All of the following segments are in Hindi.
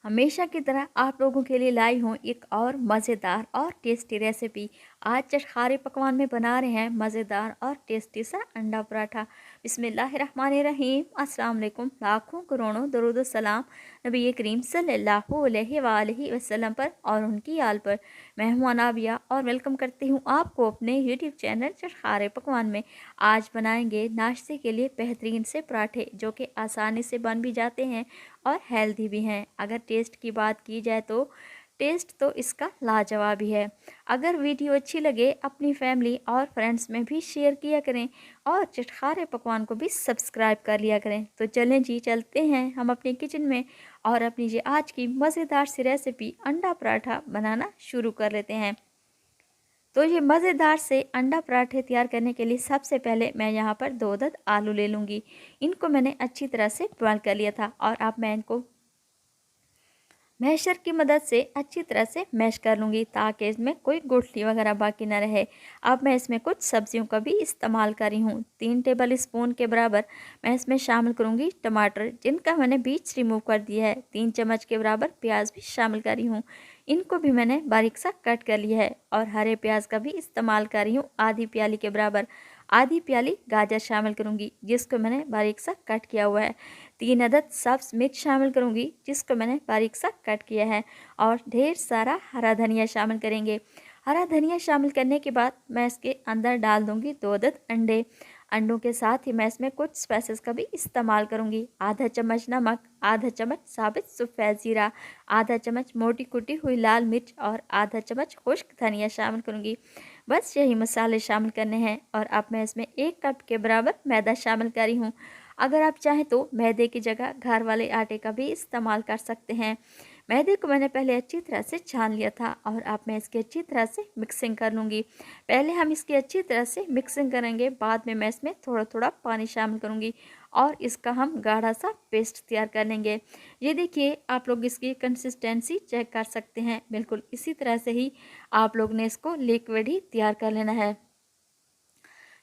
हमेशा की तरह आप लोगों के लिए लाई हूँ एक और मज़ेदार और टेस्टी रेसिपी। आज चटखारे पकवान में बना रहे हैं मज़ेदार और टेस्टी सा अंडा पराठा। बिस्मिल्लाहिर्रहमानिर्रहीम। अस्सलाम वालेकुम। लाखों करोड़ों दरूद सलाम नबी करीम सल्लल्लाहु अलैहि वसल्लम पर और उनकी आल पर। मैं हूँ अनाबिया और वेलकम करती हूँ आपको अपने यूट्यूब चैनल चटखारे पकवान में। आज बनाएंगे नाश्ते के लिए बेहतरीन से पराठे जो कि आसानी से बन भी जाते हैं और हेल्दी भी हैं। अगर टेस्ट की बात की जाए तो टेस्ट तो इसका लाजवाब ही है। अगर वीडियो अच्छी लगे अपनी फैमिली और फ्रेंड्स में भी शेयर किया करें और चटखारे पकवान को भी सब्सक्राइब कर लिया करें। तो चलें जी, चलते हैं हम अपने किचन में और अपनी ये आज की मज़ेदार सी रेसिपी अंडा पराठा बनाना शुरू कर लेते हैं। तो ये मज़ेदार से अंडा पराठे तैयार करने के लिए सबसे पहले मैं यहाँ पर 2 अदद आलू ले लूँगी। इनको मैंने अच्छी तरह से बॉयल कर लिया था और अब मैं इनको मैशर की मदद से अच्छी तरह से मैश कर लूँगी ताकि इसमें कोई गुठली वगैरह बाकी ना रहे। अब मैं इसमें कुछ सब्जियों का भी इस्तेमाल कर रही हूँ। 3 टेबल स्पून के बराबर मैं इसमें शामिल करूँगी टमाटर, जिनका मैंने बीज रिमूव कर दिया है। 3 चम्मच के बराबर प्याज भी शामिल कर रही हूँ, इनको भी मैंने बारीक सा कट कर लिया है। और हरे प्याज का भी इस्तेमाल कर रही हूँ आधी प्याली के बराबर। आधी प्याली गाजर शामिल करूँगी जिसको मैंने बारीक सा कट किया हुआ है। 3 अदद सब्ज मिर्च शामिल करूँगी जिसको मैंने बारीक सा कट किया है। और ढेर सारा हरा धनिया शामिल करेंगे। हरा धनिया शामिल करने के बाद मैं इसके अंदर डाल दूँगी 2 अदद अंडे। अंडों के साथ ही मैं इसमें कुछ स्पाइसेस का भी इस्तेमाल करूँगी। आधा चम्मच नमक, आधा चम्मच साबित सफ़ेद जीरा, आधा चम्मच मोटी कुटी हुई लाल मिर्च और आधा चम्मच खुश्क धनिया शामिल करूँगी। बस यही मसाले शामिल करने हैं। और अब मैं इसमें 1 कप के बराबर मैदा शामिल कर रही हूँ। अगर आप चाहें तो मैदे की जगह घर वाले आटे का भी इस्तेमाल कर सकते हैं। मैदे को मैंने पहले अच्छी तरह से छान लिया था और अब मैं इसकी अच्छी तरह से मिक्सिंग कर लूँगी। पहले हम इसकी अच्छी तरह से मिक्सिंग करेंगे, बाद में मैं इसमें थोड़ा थोड़ा पानी शामिल करूँगी और इसका हम गाढ़ा सा पेस्ट तैयार कर लेंगे। ये देखिए, आप लोग इसकी कंसिस्टेंसी चेक कर सकते हैं। बिल्कुल इसी तरह से ही आप लोग ने इसको लिक्विड ही तैयार कर लेना है।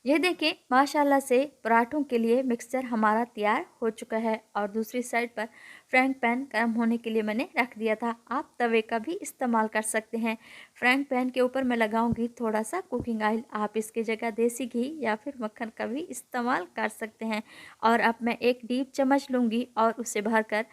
ये देखिए, माशाल्लाह से पराठों के लिए मिक्सचर हमारा तैयार हो चुका है। और दूसरी साइड पर फ्राइंग पैन गर्म होने के लिए मैंने रख दिया था। आप तवे का भी इस्तेमाल कर सकते हैं। फ्राइंग पैन के ऊपर मैं लगाऊंगी थोड़ा सा कुकिंग ऑयल। आप इसकी जगह देसी घी या फिर मक्खन का भी इस्तेमाल कर सकते हैं। और अब मैं एक डीप चम्मच लूँगी और उसे भरकर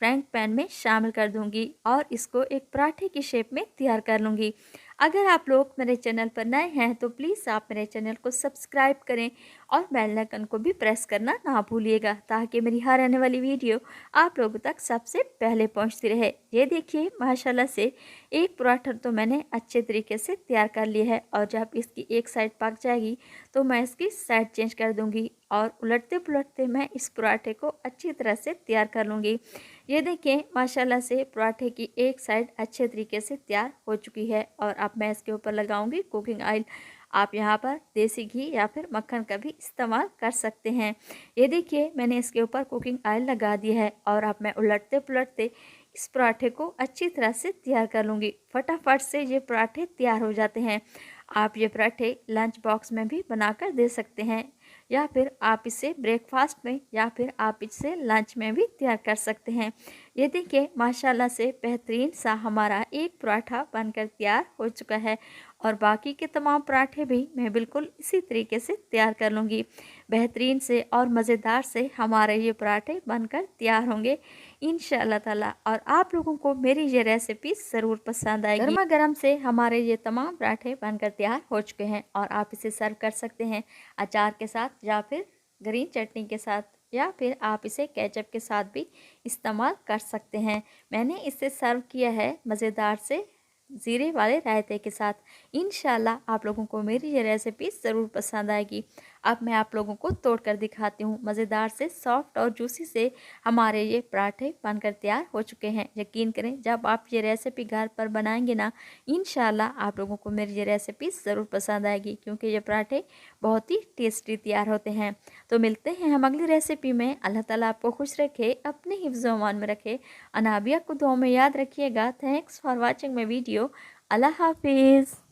फ्राइंग पैन में शामिल कर दूंगी और इसको एक पराठे की शेप में तैयार कर लूँगी। अगर आप लोग मेरे चैनल पर नए हैं तो प्लीज़ आप मेरे चैनल को सब्सक्राइब करें और बेल आइकन को भी प्रेस करना ना भूलिएगा ताकि मेरी हर आने वाली वीडियो आप लोगों तक सबसे पहले पहुंचती रहे। ये देखिए, माशाल्लाह से एक पराठा तो मैंने अच्छे तरीके से तैयार कर लिया है। और जब इसकी एक साइड पक जाएगी तो मैं इसकी साइड चेंज कर दूँगी और उलटते पुलटते मैं इस पराठे को अच्छी तरह से तैयार कर लूँगी। ये देखिए, माशाल्लाह से पराठे की एक साइड अच्छे तरीके से तैयार हो चुकी है। और अब मैं इसके ऊपर लगाऊंगी कुकिंग ऑयल। आप यहाँ पर देसी घी या फिर मक्खन का भी इस्तेमाल कर सकते हैं। ये देखिए, मैंने इसके ऊपर कुकिंग ऑयल लगा दिया है और अब मैं उलटते पुलटते इस पराठे को अच्छी तरह से तैयार कर लूँगी। फटाफट से ये पराठे तैयार हो जाते हैं। आप ये पराठे लंच बॉक्स में भी बनाकर दे सकते हैं या फिर आप इसे ब्रेकफास्ट में या फिर आप इसे लंच में भी तैयार कर सकते हैं। ये देखिए, माशाल्लाह से बेहतरीन सा हमारा एक पराठा बनकर तैयार हो चुका है। और बाकी के तमाम पराठे भी मैं बिल्कुल इसी तरीके से तैयार कर लूँगी। बेहतरीन से और मज़ेदार से हमारे ये पराठे बनकर तैयार होंगे इंशाअल्लाह ताला। और आप लोगों को मेरी ये रेसिपी ज़रूर पसंद आएगी। गर्मा गर्म से हमारे ये तमाम पराठे बनकर तैयार हो चुके हैं और आप इसे सर्व कर सकते हैं अचार के साथ या फिर ग्रीन चटनी के साथ या फिर आप इसे केचप के साथ भी इस्तेमाल कर सकते हैं। मैंने इसे सर्व किया है मज़ेदार से ज़ीरे वाले रायते के साथ। इंशाल्लाह आप लोगों को मेरी ये रेसिपी ज़रूर पसंद आएगी। अब मैं आप लोगों को तोड़ कर दिखाती हूँ। मज़ेदार से सॉफ्ट और जूसी से हमारे ये पराठे बनकर तैयार हो चुके हैं। यकीन करें, जब आप ये रेसिपी घर पर बनाएंगे ना, इंशाल्लाह आप लोगों को मेरी ये रेसिपी ज़रूर पसंद आएगी क्योंकि ये पराठे बहुत ही टेस्टी तैयार होते हैं। तो मिलते हैं हम अगली रेसिपी में। अल्लाह ताला आपको खुश रखे, अपने हिफ्ज़ व अमान में रखे। अनाबिया को दुआ में याद रखिएगा। Thanks for watching my video. अल्लाह हाफिज़।